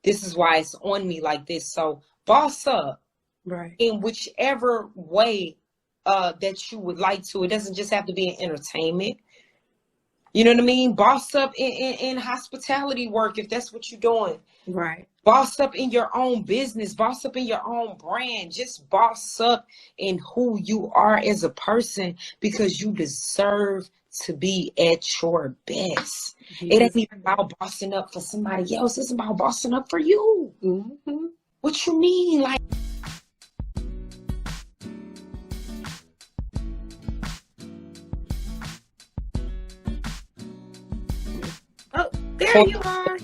This is why it's on me like this. So boss up, right, in whichever way that you would like to. It doesn't just have to be in entertainment. You know what I mean? Boss up in hospitality work if that's what you're doing. right. Boss up in your own business. Boss up in your own brand. Just boss up in who you are as a person, because you deserve to be at your best. It ain't even about bossing up for somebody else. It's about bossing up for you. Mm-hmm. What you mean? Like, Oh, there you are.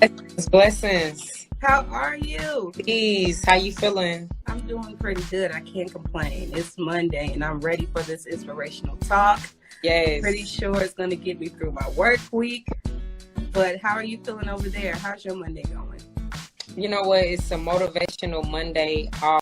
blessings. How are you? Peace. How you feeling? I'm doing pretty good. I can't complain. It's Monday and I'm ready for this inspirational talk. Yes. Pretty sure it's going to get me through my work week. But how are you feeling over there? How's your Monday going? You know what? It's a motivational Monday always.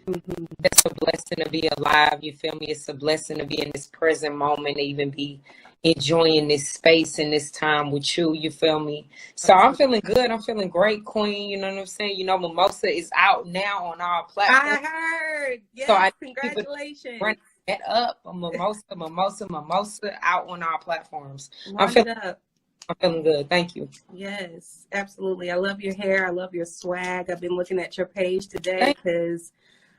Mm-hmm. It's a blessing to be alive. You feel me? It's a blessing to be in this present moment, to even be enjoying this space and this time with you. You feel me? So I'm feeling good. I'm feeling great, Queen. You know what I'm saying? You know, Mimosa is out now on our platform. I heard. Yes, so I congratulations. Run that up. Mimosa out on our platforms. Run it up. I'm feeling good. Thank you. Yes, absolutely. I love your hair. I love your swag. I've been looking at your page today because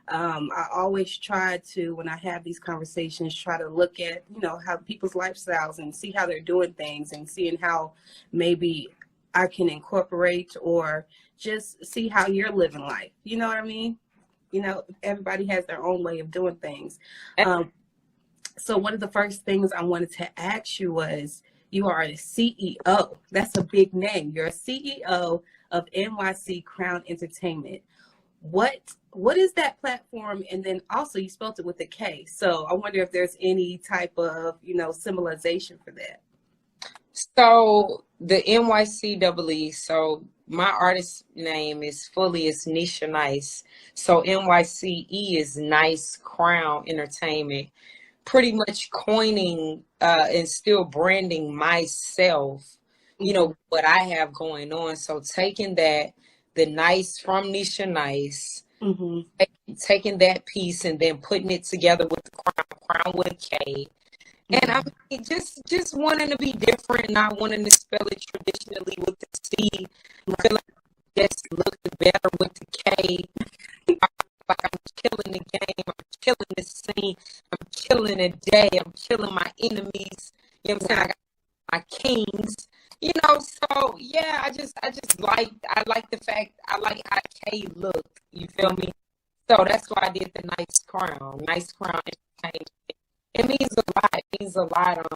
I always try to, when I have these conversations, try to look at, you know, how people's lifestyles and see how they're doing things and seeing how maybe I can incorporate or just see how you're living life. You know what I mean? You know, everybody has their own way of doing things. So one of the first things I wanted to ask you was, you are a CEO. That's a big name. You're a CEO of NYC Krown Entertainment. What is that platform? And then also you spelled it with a K. So I wonder if there's any type of, you know, symbolization for that. So the NYCEE, so my artist name is Nesha Nycee. So NYCE is Nice Krown Entertainment. Pretty much coining and still branding myself, you know, what I have going on. So taking that, the nice from Nesha Nycee, taking that piece and then putting it together with the crown with a K. And I mean, just wanting to be different, not wanting to spell it traditionally with the C. I feel like just looking better with the K. Like I'm killing the game, I'm killing the scene, I'm killing the day, I'm killing my enemies. You know what I'm saying? I got my kings. You know, so yeah, I like the fact I like how K look. You feel me? So that's why I did the Nice Krown. Nice Krown. It means a lot. It means a lot.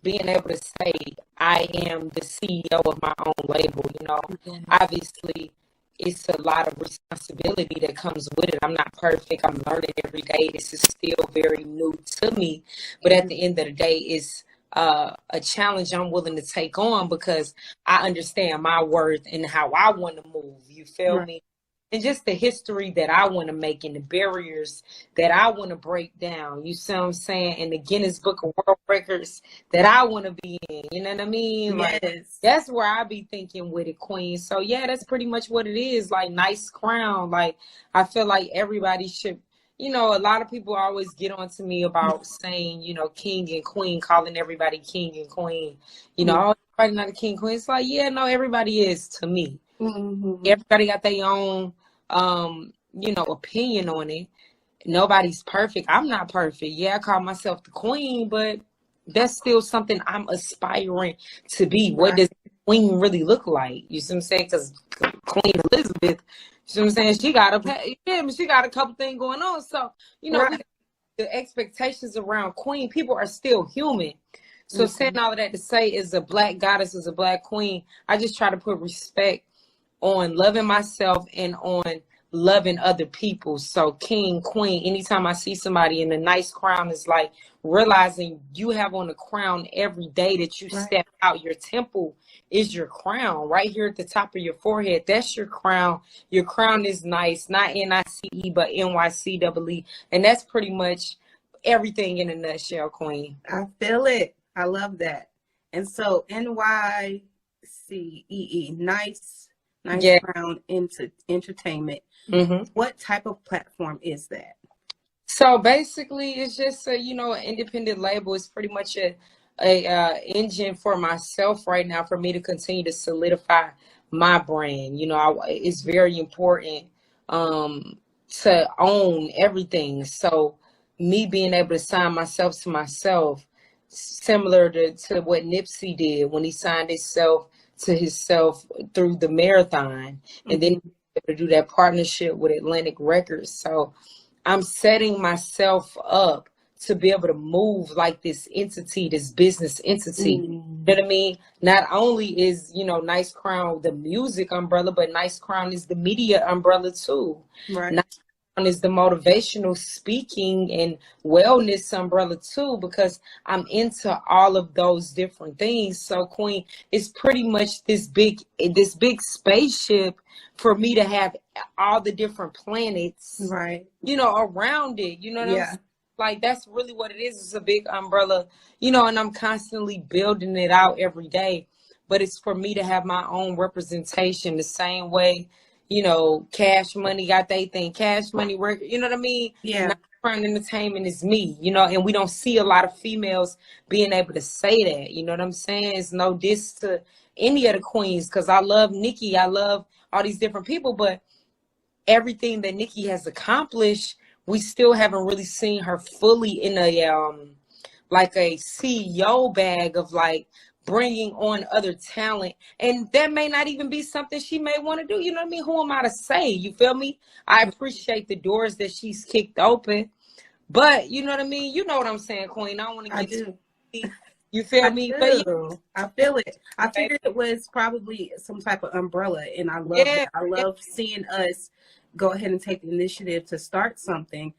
Being able to say I am the CEO of my own label. You know, obviously it's a lot of responsibility that comes with it. I'm not perfect. I'm learning every day. This is still very new to me. But at the end of the day, it's a challenge I'm willing to take on because I understand my worth and how I want to move. You feel me? And just the history that I want to make and the barriers that I want to break down. You see what I'm saying? And the Guinness Book of World Records that I want to be in. You know what I mean? Yes. Like, that's where I be thinking with it, Queen. So, yeah, that's pretty much what it is. Like, Nice Krown. Like, I feel like everybody should, you know, a lot of people always get on to me about saying, you know, king and queen, calling everybody king and queen. You know, oh, everybody not a king, queen. It's like, yeah, no, everybody is to me. Everybody got their own you know, opinion on it. Nobody's perfect. I'm not perfect. Yeah, I call myself the queen, but that's still something I'm aspiring to be. What does queen really look like? You see what I'm saying? Because Queen Elizabeth, you see what I'm saying? She got a couple things going on. So, you know, the expectations around queen, people are still human. So saying all of that to say is a black goddess, is a black queen, I just try to put respect on loving myself and on loving other people. So king, queen, anytime I see somebody in a nice crown, is like realizing you have on a crown every day that you step out. Your temple is your crown right here at the top of your forehead. That's your crown. Your crown is nice, not NICE, but NYCEE. And that's pretty much everything in a nutshell, Queen. I feel it. I love that. And so NYCEE, nice Nice Yeah. Krown into entertainment. Mm-hmm. What type of platform is that? So basically, it's just a, an independent label. It's pretty much a engine for myself right now for me to continue to solidify my brand. It's very important um, to own everything. So me being able to sign myself to myself, similar to what Nipsey did when he signed himself to himself through the marathon, and then Mm-hmm. able to do that partnership with Atlantic Records. So I'm setting myself up to be able to move like this entity, this business entity. Mm. You know what I mean? Not only is, Nice Crown the music umbrella, but Nice Crown is the media umbrella too. Right. Nice Crown is the motivational speaking and wellness umbrella too, because I'm into all of those different things. So Queen, it's pretty much this big spaceship for me to have all the different planets, Right. around it. You know what I'm Yeah. saying? Like, that's really what it is. It's a big umbrella, and I'm constantly building it out every day. But it's for me to have my own representation the same way, Cash Money got they thing, Cash Money record, you know what I mean? Yeah. Not Crown Entertainment is me, and we don't see a lot of females being able to say that. You know what I'm saying? It's no diss to any of the queens, because I love Nikki, I love all these different people, but everything that Nikki has accomplished, we still haven't really seen her fully in a like a CEO bag of like bringing on other talent, and that may not even be something she may want to do. You know what I mean? Who am I to say? You feel me? I appreciate the doors that she's kicked open, but you know what I mean? You know what I'm saying, Queen? I don't want to I get too do. deep, you feel I me? But do. I feel it. I figured it was probably some type of umbrella, and I love yeah, that. I yeah. love seeing us go ahead and take the initiative to start something.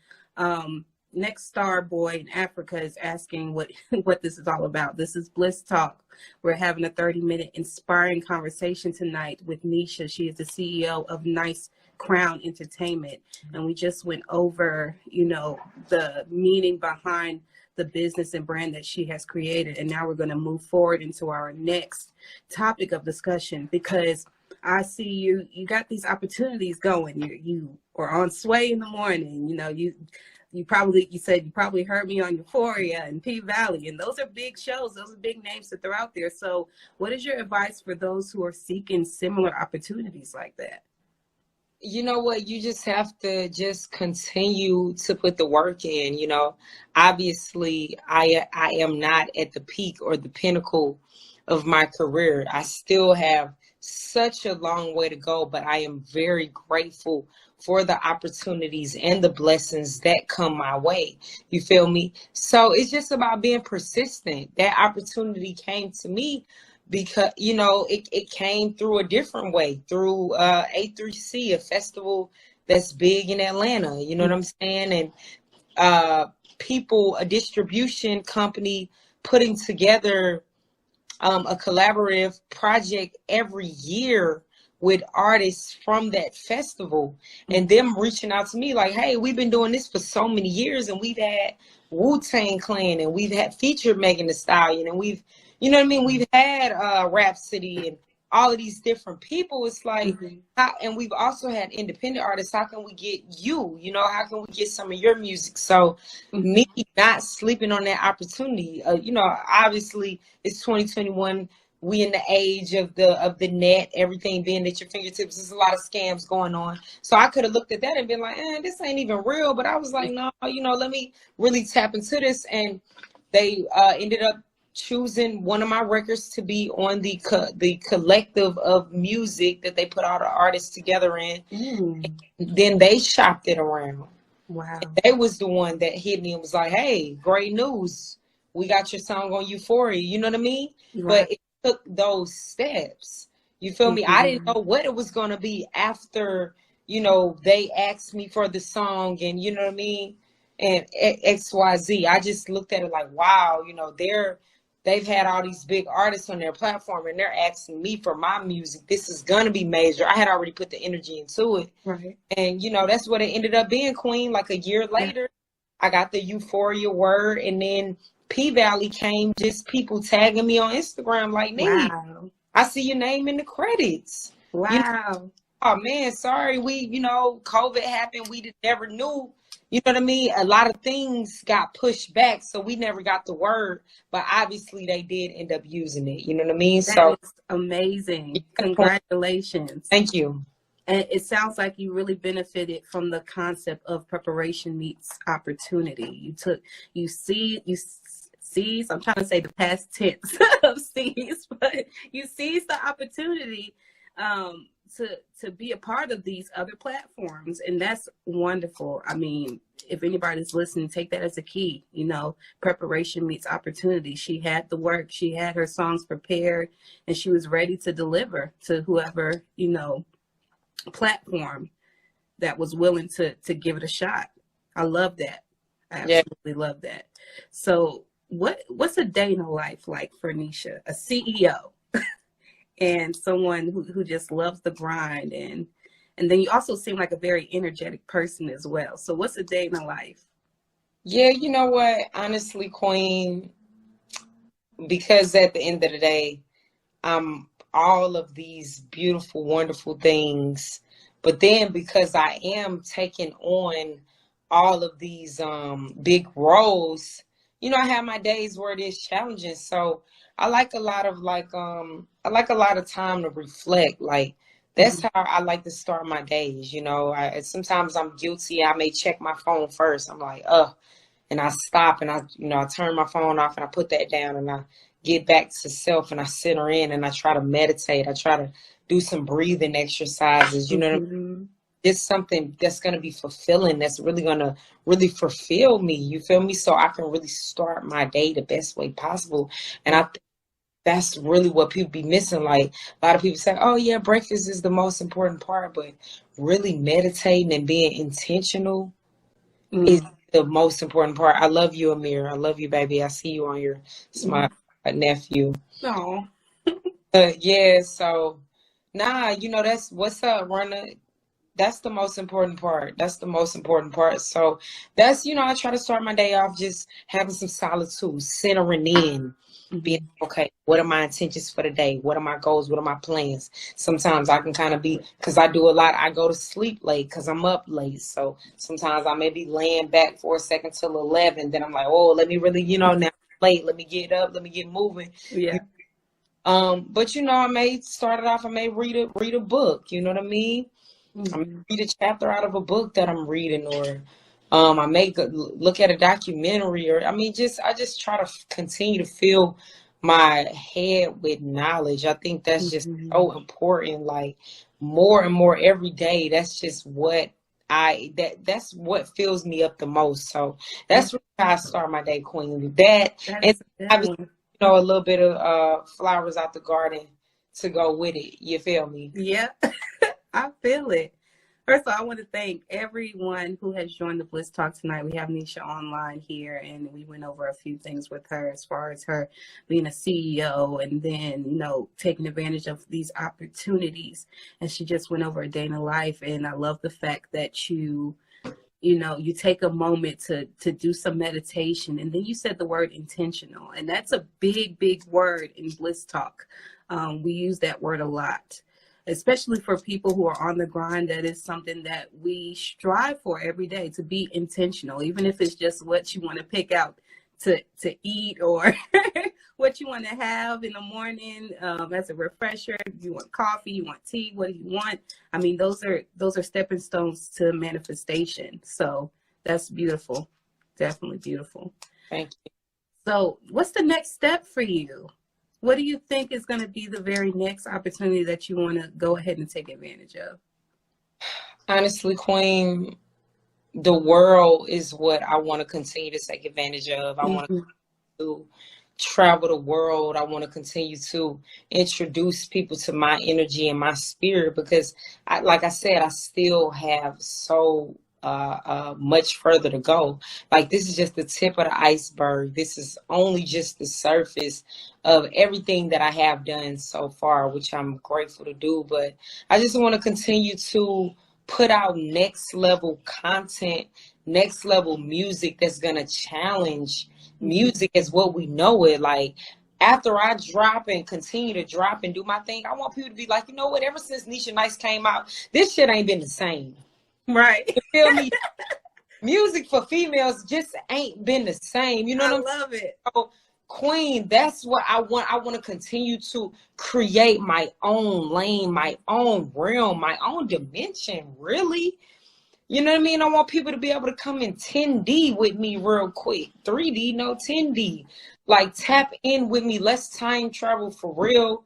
Next Star Boy in Africa is asking what what this is all about. This is Bliss Talk. We're having a 30-minute inspiring conversation tonight with Nesha. She is the CEO of Nice Crown Entertainment, and we just went over, the meaning behind the business and brand that she has created. And now we're going to move forward into our next topic of discussion, because I see you got these opportunities going. You are on Sway in the morning. You said you probably heard me on Euphoria and P Valley, and those are big shows. Those are big names to throw out there. So what is your advice for those who are seeking similar opportunities like that? You know what? You just have to just continue to put the work in. Obviously, I am not at the peak or the pinnacle of my career. I still have such a long way to go, but I am very grateful for the opportunities and the blessings that come my way. You feel me? So it's just about being persistent. That opportunity came to me because it came through a different way, through A3C, a festival that's big in Atlanta. You know what I'm saying? And a distribution company putting together a collaborative project every year with artists from that festival, and them reaching out to me like, hey, we've been doing this for so many years, and we've had Wu-Tang Clan, and we've had featured Megan Thee Stallion, and you know what I mean, we've had Rhapsody and all of these different people. It's like, and we've also had independent artists. How can we get you? How can we get some of your music? So me not sleeping on that opportunity. Obviously it's 2021. We in the age of the net, everything being at your fingertips. There's a lot of scams going on. So I could have looked at that and been like, this ain't even real. But I was like, no, let me really tap into this. And they ended up choosing one of my records to be on the collective of music that they put all the artists together in. Then they shopped it around. Wow. And they was the one that hit me and was like, hey, great news. We got your song on Euphoria. You know what I mean? Right. But it took those steps. You feel me? I didn't know what it was going to be after, they asked me for the song, and you know what I mean? And XYZ. I just looked at it like, wow, they've had all these big artists on their platform, and they're asking me for my music. This is going to be major. I had already put the energy into it. Right. And, that's what it ended up being, Queen. Like a year later, I got the Euphoria word, and then P Valley came, just people tagging me on Instagram like, Wow. I see your name in the credits. Wow. Oh man, sorry. COVID happened. Never knew. You know what I mean? A lot of things got pushed back, so we never got the word. But obviously, they did end up using it. You know what I mean? That So, is amazing. Congratulations. thank you. And it sounds like you really benefited from the concept of preparation meets opportunity. You seize, I'm trying to say the past tense of seize, but you seize the opportunity to be a part of these other platforms. And that's wonderful. I mean, if anybody's listening, take that as a key. Preparation meets opportunity. She had the work, she had her songs prepared, and she was ready to deliver to whoever, platform that was willing to give it a shot. I love that. I absolutely love that. So what's a day in a life like for Nesha, a CEO and someone who just loves the grind, and then you also seem like a very energetic person as well. So what's a day in a life? Yeah, you know what? Honestly, Queen, because at the end of the day, I'm all of these beautiful, wonderful things. But then because I am taking on all of these big roles, I have my days where it is challenging. So I like a lot of time to reflect. Like that's how I like to start my days. Sometimes I'm guilty. I may check my phone first. I'm like, and I stop and I turn my phone off and I put that down and I get back to self and I center in and I try to meditate. I try to do some breathing exercises. You know what I mean? It's something that's going to be fulfilling. That's really going to really fulfill me. You feel me? So I can really start my day the best way possible. And I think that's really what people be missing. Like a lot of people say, oh yeah, breakfast is the most important part, but really meditating and being intentional is the most important part. I love you, Amir. I love you, baby. I see you on your smart nephew. No. Yeah, so that's what's up, Ronna. That's the most important part. That's the most important part. So that's, I try to start my day off just having some solitude, centering in, being okay. What are my intentions for the day? What are my goals? What are my plans? Sometimes I can kind of because I do a lot. I go to sleep late because I'm up late. So sometimes I may be laying back for a second till 11. Then I'm like, oh, let me really, now I'm late. Let me get up. Let me get moving. Yeah. But I may start it off. I may read a book. You know what I mean? I may read a chapter out of a book that I'm reading, or I may look at a documentary, or I just try to continue to fill my head with knowledge. I think that's just so important. Like more and more every day. That's just what that's what fills me up the most. So that's really how I start my day, Queen. That and obviously, a little bit of flowers out the garden to go with it. You feel me? Yeah. I feel it. First of all, I want to thank everyone who has joined the Bliss Talk tonight. We have Nesha online here, and we went over a few things with her as far as her being a CEO and then, taking advantage of these opportunities. And she just went over a day in her life. And I love the fact that you take a moment to do some meditation. And then you said the word intentional. And that's a big, big word in Bliss Talk. We use that word a lot, especially for people who are on the grind. That is something that we strive for every day, to be intentional, even if it's just what you want to pick out to eat, or what you want to have in the morning as a refresher. You want coffee, you want tea, what do you want? I mean, those are stepping stones to manifestation. So that's beautiful. Definitely beautiful. Thank you. So what's the next step for you? What do you think is going to be the very next opportunity that you want to go ahead and take advantage of? Honestly, Queen, the world is what I want to continue to take advantage of. I want to travel the world. I want to continue to introduce people to my energy and my spirit, because like I said, I still have so much further to go. Like this is just the tip of the iceberg. This is only just the surface of everything that I have done so far, which I'm grateful to do. But I just want to continue to put out next level content, next level music that's going to challenge. Music is what we know it. Like after I drop and continue to drop and do my thing, I want people to be like, you know what, ever since Nesha Nycee came out, this shit ain't been the same. Right. You feel me? Music for females just ain't been the same. You know what I'm saying? I love it. So, Queen, that's what I want. I want to continue to create my own lane, my own realm, my own dimension, really. You know what I mean? I want people to be able to come in 10D with me real quick. 3D, no 10D. Like, tap in with me. Let's time travel for real.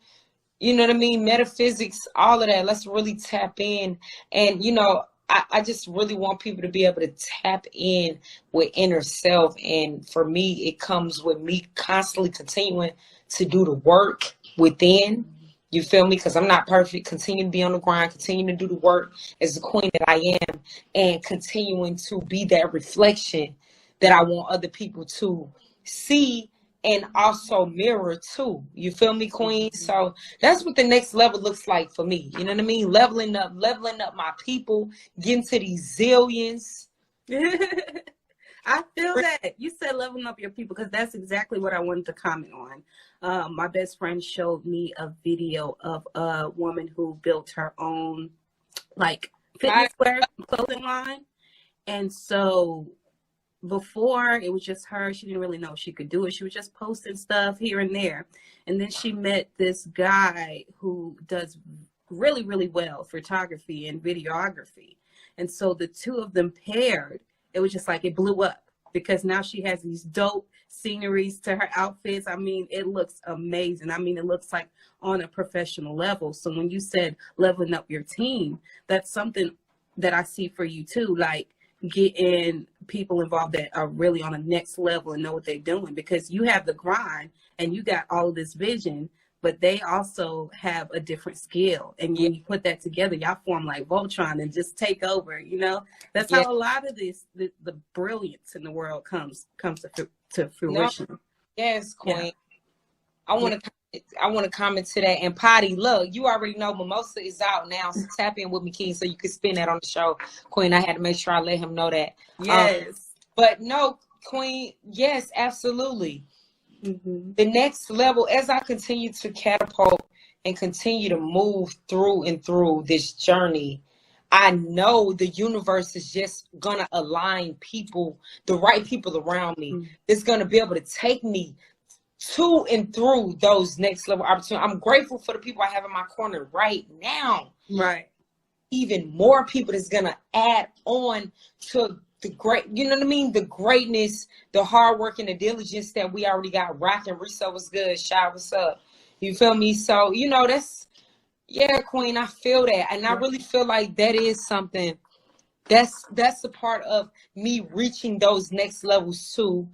You know what I mean? Metaphysics, all of that. Let's really tap in. And, you know, I just really want people to be able to tap in with inner self. And for me, it comes with me constantly continuing to do the work within. You feel me? Because I'm not perfect. Continue to be on the grind. Continue to do the work as the queen that I am. And continuing to be that reflection that I want other people to see and also mirror too. You feel me, queen? So that's what the next level looks like for me. You know what I mean? Leveling up my people, getting to these zillions. I feel that. You said leveling up your people, because that's exactly what I wanted to comment on. My best friend showed me a video of a woman who built her own like fitness wear clothing line. And so before, it was just her. She didn't really know she could do it. She was just posting stuff here and there. And then she met this guy who does really, really well photography and videography. And so the two of them paired. It was just like it blew up, because now she has these dope sceneries to her outfits. I mean, it looks amazing. I mean, it looks like on a professional level. So when you said leveling up your team, that's something that I see for you too. Like, getting people involved that are really on a next level and know what they're doing, because you have the grind and you got all of this vision, but they also have a different skill. And when you put that together, y'all form like Voltron and just take over, you know? That's how a lot of this, the brilliance in the world comes to fruition. No. Yes, queen. I want to comment to that. And Potty, look, you already know Mimosa is out now, so tap in with me, King, so you can spin that on the show, Queen. I had to make sure I let him know that. Yes. But no, Queen, yes, absolutely. The next level, as I continue to catapult and continue to move through and through this journey, I know the universe is just going to align people, the right people around me. It's going to be able to take me to and through those next level opportunities. I'm grateful for the people I have in my corner right now. Right. Even more people that's going to add on to the great, you know what I mean? The greatness, the hard work, and the diligence that we already got rocking. Riso was good. Shy, what's up? You feel me? So, you know, that's, yeah, Queen, I feel that. And I really feel like that is something that's a part of me reaching those next levels too,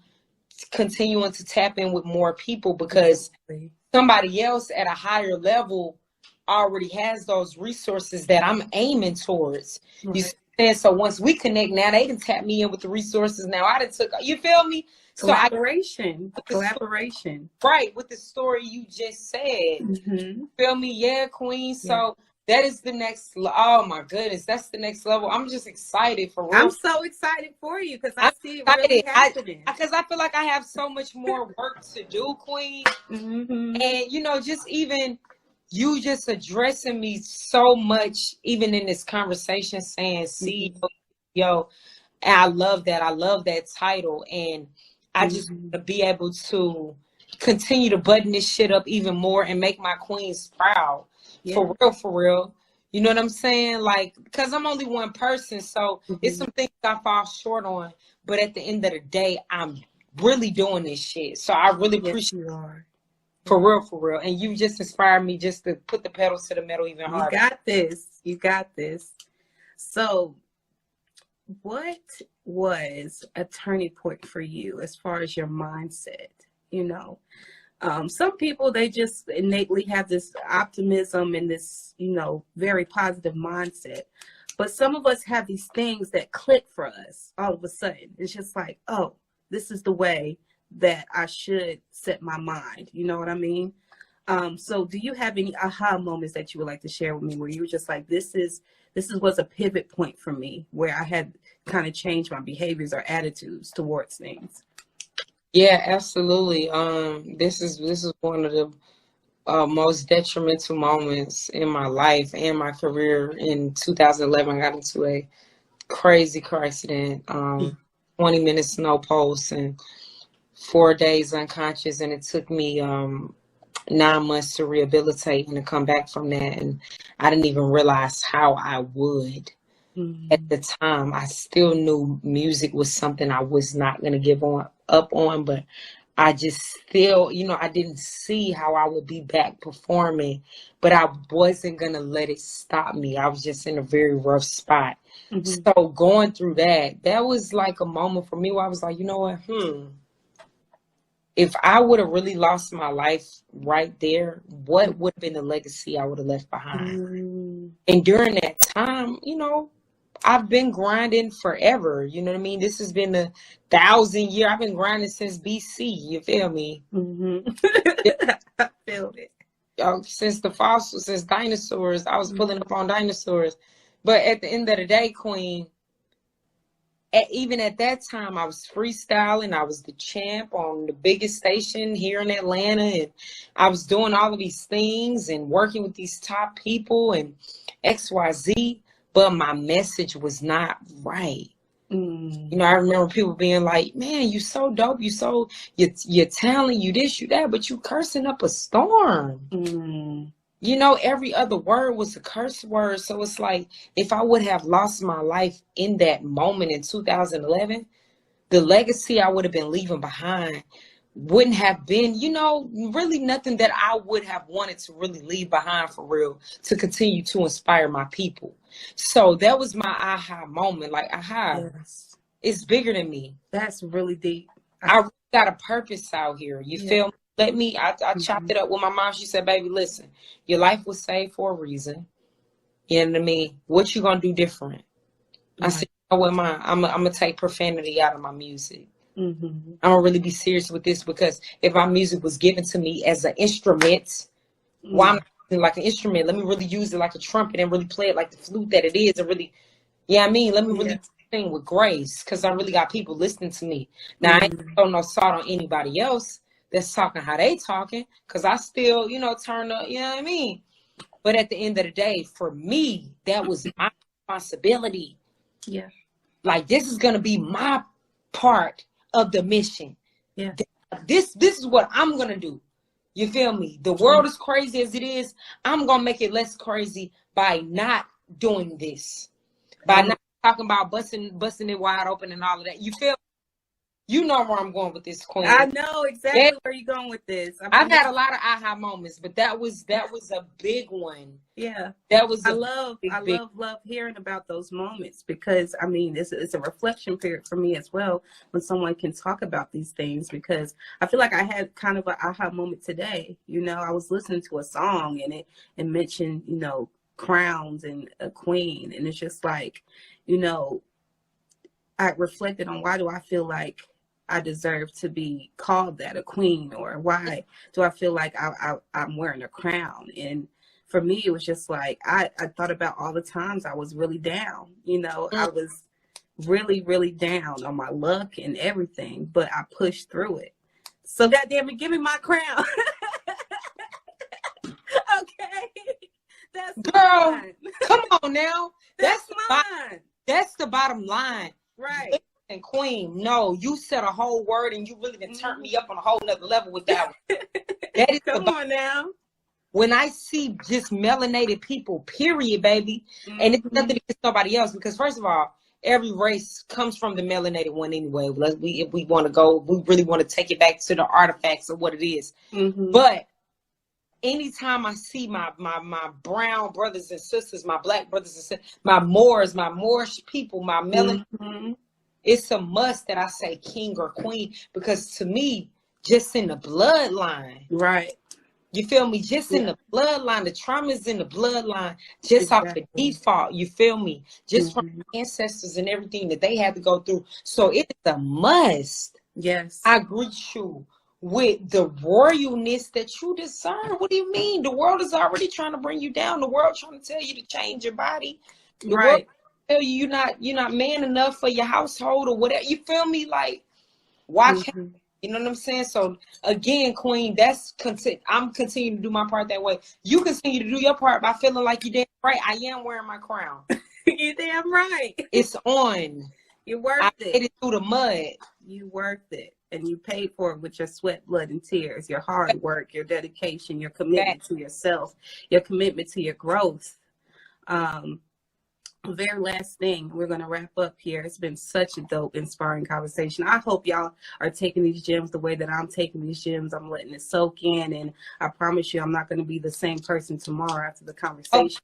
continuing to tap in with more people, because somebody else at a higher level already has those resources that I'm aiming towards. You see? And so once we connect, now they can tap me in with the resources. Now I done took, you feel me? Collaboration. Right, with the story you just said. Feel me? Yeah, Queen. So that is the next, oh my goodness, that's the next level. I'm just excited for real. I'm so excited for you, because I see it really happening. Because I feel like I have so much more work to do, Queen. And, you know, just even you just addressing me so much, even in this conversation, saying, see, yo, and I love that. I love that title. And I just want to be able to continue to button this shit up even more and make my queens proud. For real. You know what I'm saying? Like, because I'm only one person, so it's some things I fall short on. But at the end of the day, I'm really doing this shit. So I really appreciate you. For real. And you just inspired me just to put the pedal to the metal even harder. You got this. So what was a turning point for you as far as your mindset? You know, some people, they just innately have this optimism and this, you know, very positive mindset. But some of us have these things that click for us all of a sudden. It's just like, oh, this is the way that I should set my mind. You know what I mean? So do you have any aha moments that you would like to share with me, where you were just like, this was a pivot point for me, where I had kind of changed my behaviors or attitudes towards things? Yeah, absolutely. This is one of the most detrimental moments in my life and my career. In 2011, I got into a crazy car accident. 20 minutes no pulse and 4 days unconscious, and it took me 9 months to rehabilitate and to come back from that. And I didn't even realize how I would. At Mm-hmm. the time, I still knew music was something I was not going to up on, but I just still, I didn't see how I would be back performing, but I wasn't going to let it stop me. I was just in a very rough spot. Mm-hmm. So going through that was like a moment for me where I was like, you know what? If I would have really lost my life right there, what would have been the legacy I would have left behind? Mm-hmm. And during that time, I've been grinding forever. You know what I mean? This has been 1,000 year. I've been grinding since BC. You feel me? Mm-hmm. I feel it. Since the fossils, since dinosaurs, I was pulling up on dinosaurs. But at the end of the day, Queen, even at that time, I was freestyling. I was the champ on the biggest station here in Atlanta. And I was doing all of these things and working with these top people and XYZ. But my message was not right. I remember people being like, man, you so dope. You're talent, you this, you that, but you cursing up a storm. Every other word was a curse word. So it's like, if I would have lost my life in that moment in 2011, the legacy I would have been leaving behind wouldn't have been, really nothing that I would have wanted to really leave behind for real, to continue to inspire my people. So that was my aha moment. Like, Yes. It's bigger than me. That's really deep. I really got a purpose out here. You feel me? I chopped it up with my mom. She said, baby, listen, your life was saved for a reason. You know what I mean? What you gonna do different? I said, you know what, Mom? I'm gonna take profanity out of my music. I'm gonna really be serious with this, because if my music was given to me as an instrument, why am I using it like an instrument? Let me really use it like a trumpet and really play it like the flute that it is, and really, Let me really sing with grace, because I really got people listening to me. Now, I ain't throwing no salt on anybody else that's talking how they talking, because I still, turn up, you know what I mean? But at the end of the day, for me, that was my responsibility. Yeah. Like, this is going to be my part of the mission. Yeah. This is what I'm going to do. You feel me? The world is crazy as it is. I'm going to make it less crazy by not doing this. By not talking about busting it wide open and all of that. You feel? You know where I'm going with this, Queen. I know exactly where you're going with this. I've had a lot of aha moments, but that was a big one. Yeah, that was. I love hearing about those moments, because I mean, it's a reflection period for me as well when someone can talk about these things, because I feel like I had kind of an aha moment today. I was listening to a song and it mentioned crowns and a queen, and it's just like, I reflected on, why do I feel like I deserve to be called that, a queen, or why do I feel like I'm wearing a crown? And for me, it was just like, I thought about all the times I was really down. I was really, really down on my luck and everything, but I pushed through it. So goddamn it, give me my crown. Okay. That's girl, mine. Come on now. That's mine. That's the bottom line. Right. And Queen, no, you said a whole word and you really done turned me up on a whole nother level with that one. That is Come on now. When I see just melanated people, period, baby, and it's nothing against nobody else, because first of all, every race comes from the melanated one anyway. If we want to go, we really want to take it back to the artifacts of what it is. But anytime I see my brown brothers and sisters, my black brothers and sisters, my Moorish people, my melanated, it's a must that I say king or queen, because to me, just in the bloodline. Right. You feel me? Just in the bloodline, the trauma is in the bloodline, just off the default. You feel me? Just from ancestors and everything that they had to go through. So it's a must. Yes. I greet you with the royalness that you deserve. What do you mean? The world is already trying to bring you down. The world trying to tell you to change your body. The world tell you you're not man enough for your household or whatever. You feel me? Like, why can't You know what I'm saying? So again, Queen, I'm continuing to do my part that way. You continue to do your part by feeling like you did right. I am wearing my crown. You're damn right. It's on. You're worth I it. made it through the mud. You worth it. And you paid for it with your sweat, blood, and tears, your hard work, your dedication, your commitment to yourself, your commitment to your growth. Very last thing, we're going to wrap up here. It's been such a dope, inspiring conversation. I hope y'all are taking these gems the way that I'm taking these gems. I'm letting it soak in, and I promise you I'm not going to be the same person tomorrow after the conversation.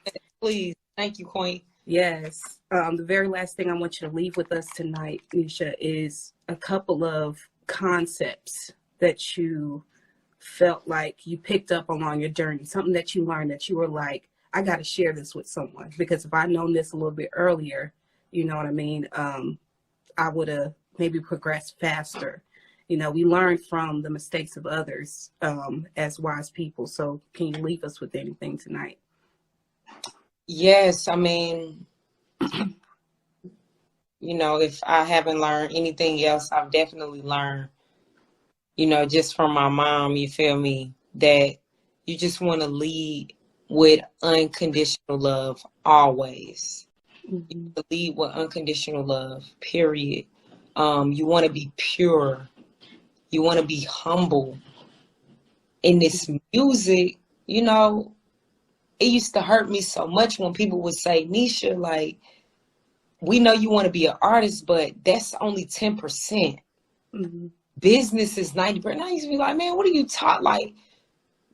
Oh, please. Thank you, Queen. Yes. The very last thing I want you to leave with us tonight, Nesha, is a couple of concepts that you felt like you picked up along your journey, something that you learned that you were like, I got to share this with someone, because if I'd known this a little bit earlier, you know what I mean, I would have maybe progressed faster. You know, we learn from the mistakes of others as wise people. So can you leave us with anything tonight? Yes, I mean, you know, if I haven't learned anything else, I've definitely learned, you know, just from my mom, you feel me, that you just want to lead with unconditional love always. You lead with unconditional love, period. You want to be pure. You want to be humble. In this music, you know, it used to hurt me so much when people would say, Nesha, like, we know you want to be an artist, but that's only 10%. Mm-hmm. Business is 90%. I used to be like, man, what are you taught? Like,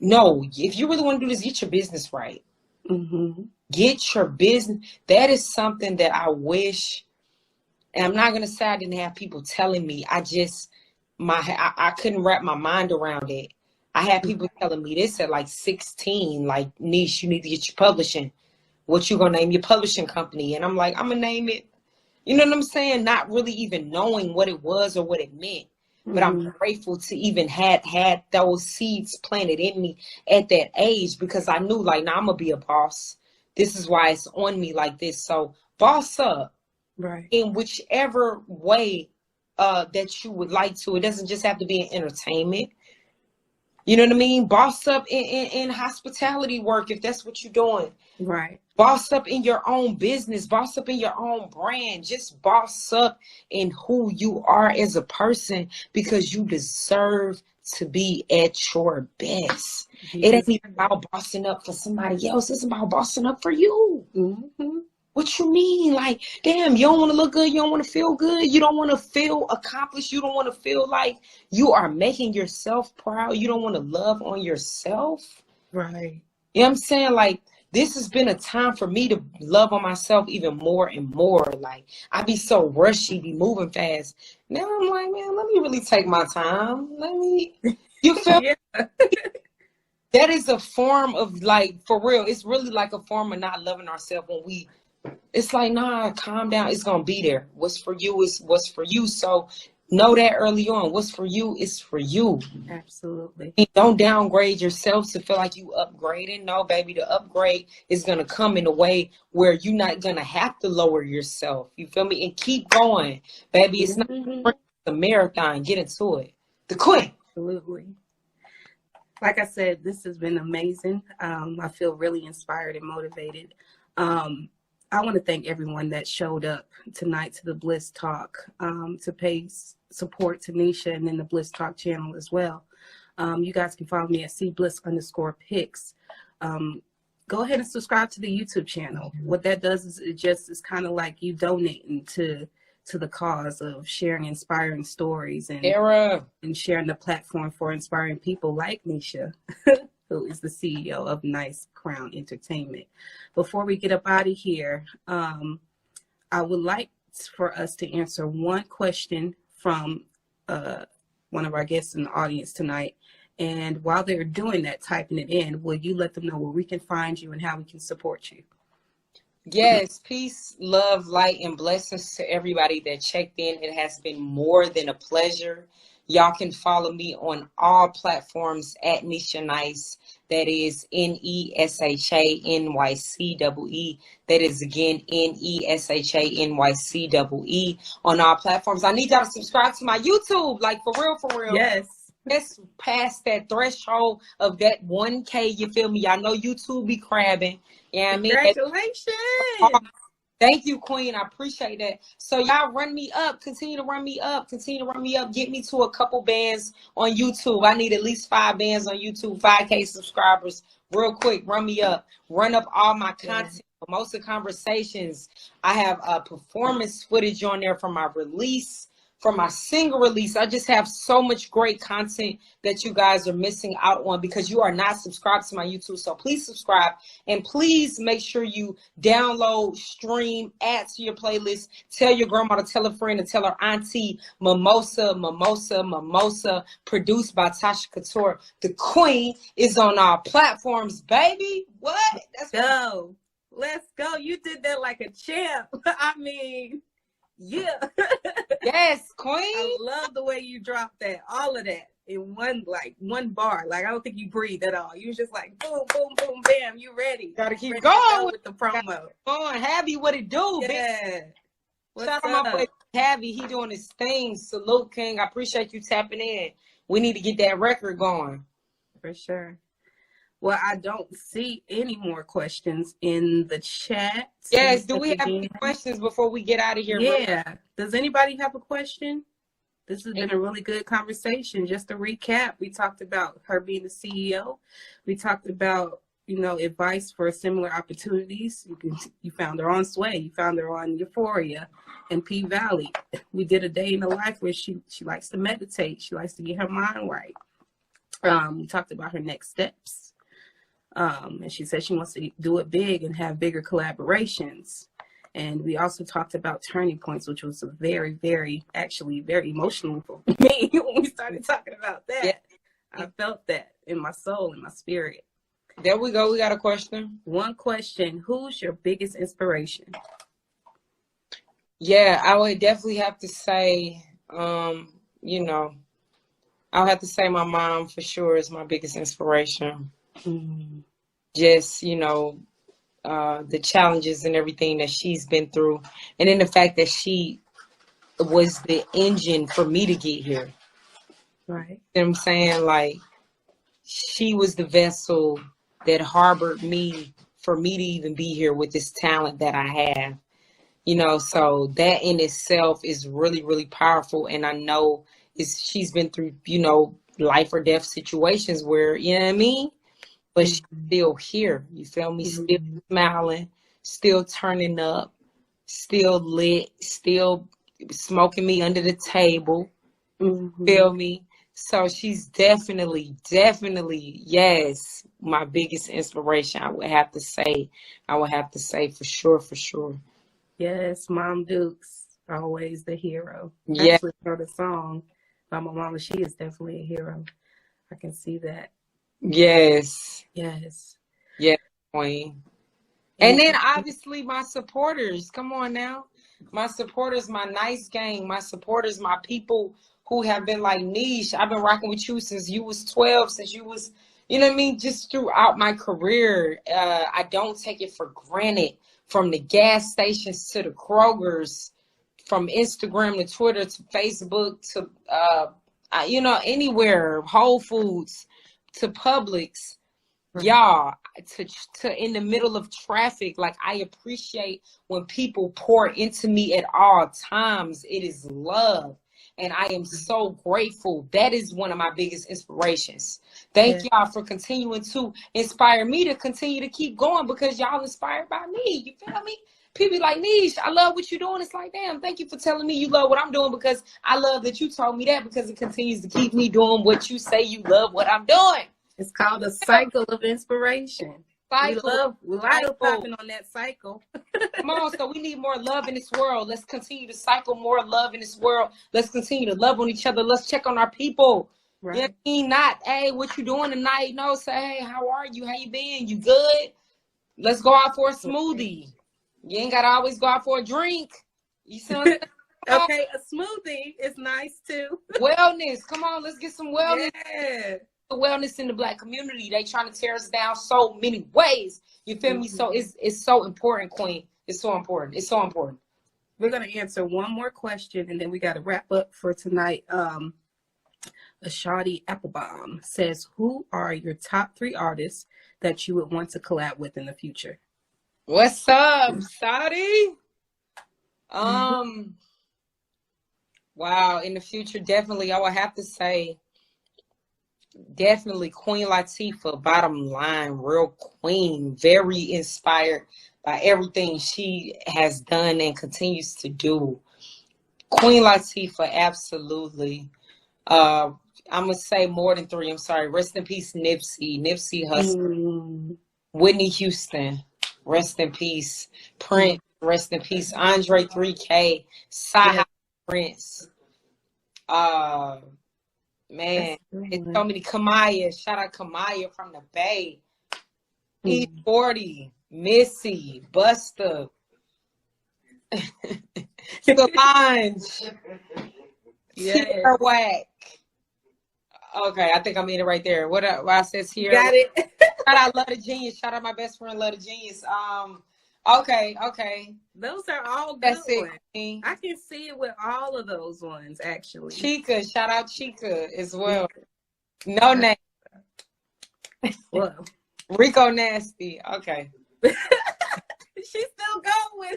no, if you really want to do this, get your business right. Mm-hmm. Get your business. That is something that I wish, and I'm not going to say I didn't have people telling me. I couldn't wrap my mind around it. I had people telling me this at like 16, like, Niche, you need to get your publishing. What you going to name your publishing company? And I'm like, I'm going to name it. You know what I'm saying? Not really even knowing what it was or what it meant. But I'm grateful to even had those seeds planted in me at that age, because I knew, like, now I'm going to be a boss. This is why it's on me like this. So boss up, right, in whichever way that you would like to. It doesn't just have to be in entertainment. You know what I mean? Boss up in hospitality work, if that's what you're doing. Right. Boss up in your own business. Boss up in your own brand. Just boss up in who you are as a person, because you deserve to be at your best. It ain't even about bossing up for somebody else. It's about bossing up for you. Mm-hmm. What you mean? Like, damn, you don't want to look good. You don't want to feel good. You don't want to feel accomplished. You don't want to feel like you are making yourself proud. You don't want to love on yourself. Right. You know what I'm saying? Like, this has been a time for me to love on myself even more and more. Like, I be so rushy, be moving fast. Now I'm like, man, let me really take my time. You feel me? That is a form of, like, for real, it's really like a form of not loving ourselves when it's like, nah, calm down. It's going to be there. What's for you is what's for you. So know that early on. What's for you is for you. Absolutely. And don't downgrade yourself to feel like you upgraded. No, baby, the upgrade is going to come in a way where you're not going to have to lower yourself. You feel me? And keep going, baby. It's not the marathon. Get into it. The queen. Absolutely. Like I said, this has been amazing. I feel really inspired and motivated. I want to thank everyone that showed up tonight to the Bliss Talk, to pay support to Nesha, and then the Bliss Talk channel as well. You guys can follow me at cbliss_pics. Go ahead and subscribe to the YouTube channel. What that does is it's kind of like you donating to the cause of sharing inspiring stories and sharing the platform for inspiring people like Nesha, who is the CEO of Nice Krown Entertainment. Before we get up out of here, I would like for us to answer one question from one of our guests in the audience tonight. And while they're doing that, typing it in, will you let them know where we can find you and how we can support you? Yes, peace, love, light, and blessings to everybody that checked in. It has been more than a pleasure. Y'all can follow me on all platforms at Nesha Nycee. That is NESHANYCEE. That is again NESHANYCEE on all platforms. I need y'all to subscribe to my YouTube, like for real, for real. Yes. Let's pass that threshold of that 1K. You feel me? Y'all know YouTube be crabbing. Yeah, you know what I mean? Congratulations. Thank you, Queen. I appreciate that. So y'all run me up. Continue to run me up. Continue to run me up. Get me to a couple bands on YouTube. I need at least 5 bands on YouTube, 5K subscribers. Real quick, run me up. Run up all my content. Most of conversations. I have performance footage on there from my release. For my single release, I just have so much great content that you guys are missing out on because you are not subscribed to my YouTube. So please subscribe, and please make sure you download, stream, add to your playlist. Tell your grandma to tell a friend to tell her auntie. Mimosa, Mimosa, Mimosa, produced by Tasha Couture. The Queen is on our platforms, baby. What? Let's go. You did that like a champ. I mean, yeah. Yes, Queen. I love the way you dropped that, all of that in one bar. Like, I don't think you breathed at all. You was just like boom, boom, boom, bam. You ready? Gotta keep going with the promo. On, Happy, what it do? Yeah. Shout out my boy Happy. He doing his thing. Salute, King. I appreciate you tapping in. We need to get that record going. For sure. Well, I don't see any more questions in the chat. Yes, do we have any questions before we get out of here? Yeah. Does anybody have a question? This has been a really good conversation. Just to recap, we talked about her being the CEO. We talked about, advice for similar opportunities. You found her on Sway. You found her on Euphoria and P Valley. We did a day in the life where she likes to meditate. She likes to get her mind right. We talked about her next steps. And she said she wants to do it big and have bigger collaborations. And we also talked about turning points, which was very, very emotional for me when we started talking about that. Yeah. I felt that in my soul, in my spirit. There we go. We got a question. One question. Who's your biggest inspiration? Yeah, I would definitely have to say, I'll have to say my mom for sure is my biggest inspiration. Mm-hmm. Just, the challenges and everything that she's been through. And then the fact that she was the engine for me to get here. Right. You know what I'm saying? Like, she was the vessel that harbored me for me to even be here with this talent that I have. So that in itself is really, really powerful. And I know she's been through, life or death situations where, you know what I mean? But she's still here. You feel me? Mm-hmm. Still smiling, still turning up, still lit, still smoking me under the table. Mm-hmm. Feel me? So she's definitely, yes, my biggest inspiration. I would have to say for sure. Yes, Mom Dukes, always the hero. Yeah. Actually, wrote a song by my mama. She is definitely a hero. I can see that. Yes. Yeah, Queen. And then obviously my supporters. Come on now. My supporters, my nice gang, my supporters, my people who have been like, Niche, I've been rocking with you since you was 12, since you was, you know what I mean? Just throughout my career. I don't take it for granted. From the gas stations to the Krogers, from Instagram to Twitter to Facebook to, anywhere, Whole Foods to Publix, y'all, to in the middle of traffic. Like, I appreciate when people pour into me at all times. It is love. And I am so grateful. That is one of my biggest inspirations. Thank y'all for continuing to inspire me to continue to keep going, because y'all inspired by me. You feel me? People like, Niche, I love what you're doing. It's like, damn, thank you for telling me you love what I'm doing, because I love that you told me that, because it continues to keep me doing what you say you love what I'm doing. It's called a cycle of inspiration. We love popping on that cycle. Come on, so we need more love in this world. Let's continue to cycle more love in this world. Let's continue to love on each other. Let's check on our people. Right. You know what I mean? Not, hey, what you doing tonight? No, say, hey, how are you? How you been? You good? Let's go out for a smoothie. You ain't got to always go out for a drink. You see what I'm saying? Okay, a smoothie is nice too. Wellness. Come on, let's get some wellness. Yeah. the wellness in the Black community. They trying to tear us down so many ways. You feel me? So it's so important, Queen. It's so important. It's so important. We're gonna answer one more question and then we gotta wrap up for tonight. Ashadi Applebaum says, who are your top 3 artists that you would want to collab with in the future? What's up, Saudi? Wow, in the future, definitely, I would have to say, definitely Queen Latifah, bottom line, real queen, very inspired by everything she has done and continues to do. Queen Latifah, absolutely. I'm going to say more than 3. I'm sorry. Rest in peace, Nipsey Hussle. Whitney Houston, rest in peace. Prince, rest in peace. Andre 3K, Sahai Prince. Man, it's so many. Kamaya, shout out Kamaya from the Bay. E40, Missy, Busta, Solange, Tierra Whack. Okay, I think I'm in it right there. What I says here? Got it. Shout out Love the Genius. Shout out my best friend Love the Genius. Okay. Those are all good. That's ones. it. I can see it with all of those ones actually. Chica, shout out Chica as well. No name. Whoa. Rico Nasty. Okay. She's still going.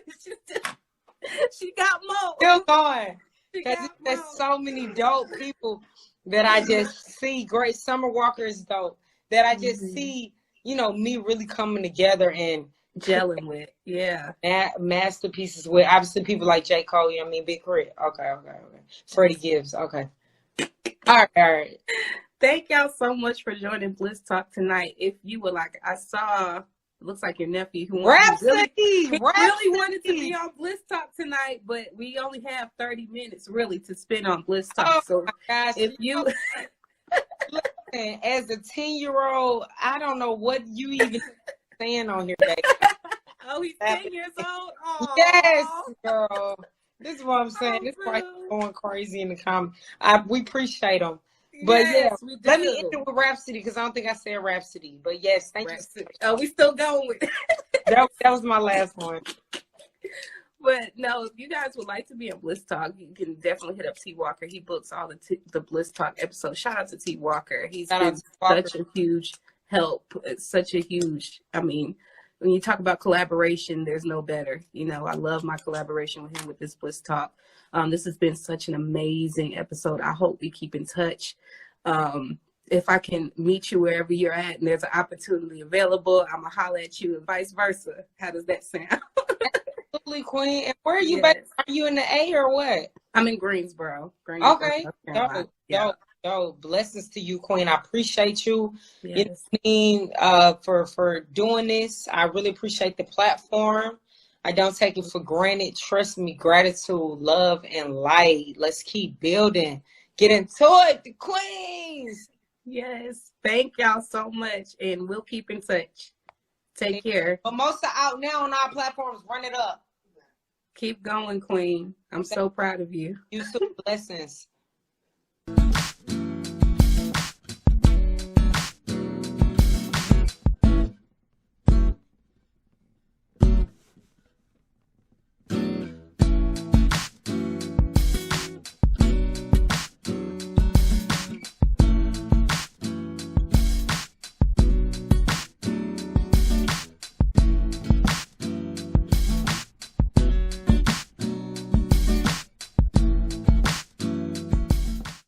She got more. Still going. Because there's so many dope people that I just see. Great Summer Walker is dope. That I just see, me really coming together and gelling with. Yeah. Masterpieces with obviously people like J. Cole, Big Crit. Okay. Freddie Gibbs. Okay. All right. Thank y'all so much for joining Bliss Talk tonight. If you would like, I saw, it looks like your nephew who really wanted to be on Bliss Talk tonight, but we only have 30 minutes really to spend on Bliss Talk. Oh so my gosh. If you listen, as a 10-year-old, I don't know what you even saying on here, baby. Oh, he's 10 years old? Aww. Yes, girl. This is what I'm saying. This price is going crazy in the comments. We appreciate them. But yes, let me end it with Rhapsody because I don't think I said Rhapsody. But yes, thank you. Oh, we still going with that was my last one. But no, if you guys would like to be on Bliss Talk, you can definitely hit up T Walker. He books all the Bliss Talk episodes. Shout out to T Walker. He's been such a huge help. It's such a huge, when you talk about collaboration, there's no better. I love my collaboration with him with this Bliss Talk. This has been such an amazing episode. I hope we keep in touch. If I can meet you wherever you're at and there's an opportunity available, I'm going to holler at you and vice versa. How does that sound? Absolutely, Queen. And where are you based? Are you in the A or what? I'm in Greensboro. Okay. Dope. Blessings to you, Queen. I appreciate you. Yes. For doing this. I really appreciate the platform. I don't take it for granted. Trust me, gratitude, love, and light. Let's keep building. Get into it, the queens. Yes. Thank y'all so much. And we'll keep in touch. Take care. Mimosa out now on our platforms. Run it up. Keep going, Queen. I'm so proud of you. You too. Blessings.